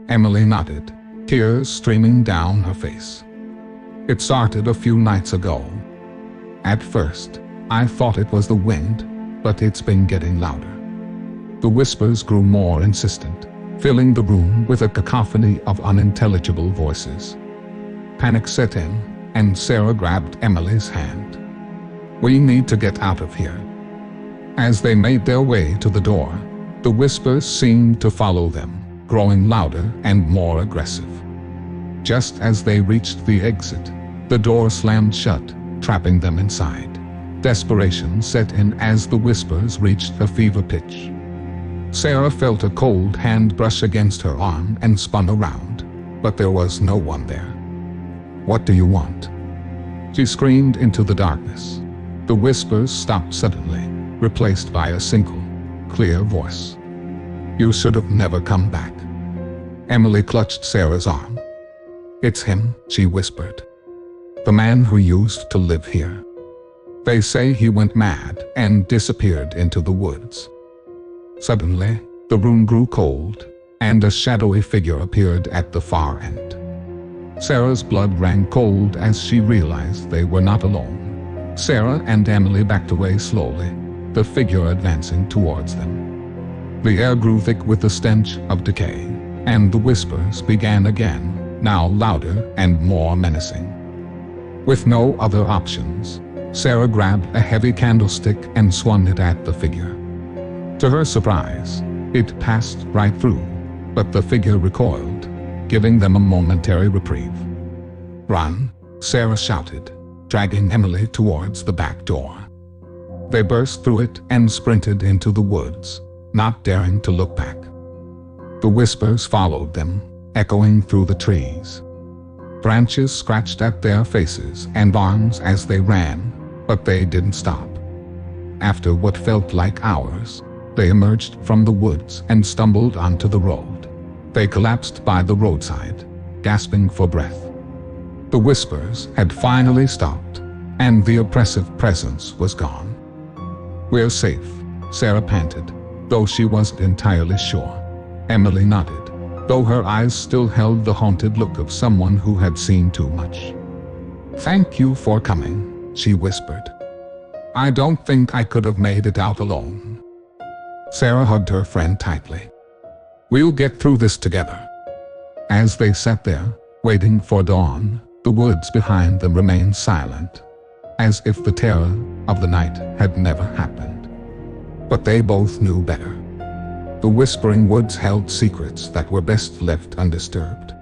Emily nodded, tears streaming down her face. It started a few nights ago. At first, I thought it was the wind, but it's been getting louder. The whispers grew more insistent, filling the room with a cacophony of unintelligible voices. Panic set in, and Sarah grabbed Emily's hand. "We need to get out of here." As they made their way to the door, the whispers seemed to follow them, growing louder and more aggressive. Just as they reached the exit, the door slammed shut, trapping them inside. Desperation set in as the whispers reached a fever pitch. Sarah felt a cold hand brush against her arm and spun around, but there was no one there. "What do you want?" She screamed into the darkness. The whispers stopped suddenly, replaced by a single, clear voice. "You should have never come back." Emily clutched Sarah's arm. "It's him," she whispered. "The man who used to live here. They say he went mad and disappeared into the woods." Suddenly, the room grew cold, and a shadowy figure appeared at the far end. Sarah's blood ran cold as she realized they were not alone. Sarah and Emily backed away slowly, the figure advancing towards them. The air grew thick with the stench of decay, and the whispers began again, now louder and more menacing. With no other options, Sarah grabbed a heavy candlestick and swung it at the figure. To her surprise, it passed right through, but the figure recoiled, giving them a momentary reprieve. "Run!" Sarah shouted, dragging Emily towards the back door. They burst through it and sprinted into the woods, not daring to look back. The whispers followed them, echoing through the trees. Branches scratched at their faces and arms as they ran, but they didn't stop. After what felt like hours, they emerged from the woods and stumbled onto the road. They collapsed by the roadside, gasping for breath. The whispers had finally stopped, and the oppressive presence was gone. "We're safe," Sarah panted, though she wasn't entirely sure. Emily nodded, though her eyes still held the haunted look of someone who had seen too much. "Thank you for coming," she whispered. "I don't think I could have made it out alone." Sarah hugged her friend tightly. "We'll get through this together." As they sat there, waiting for dawn, the woods behind them remained silent, as if the terror of the night had never happened. But they both knew better. The whispering woods held secrets that were best left undisturbed.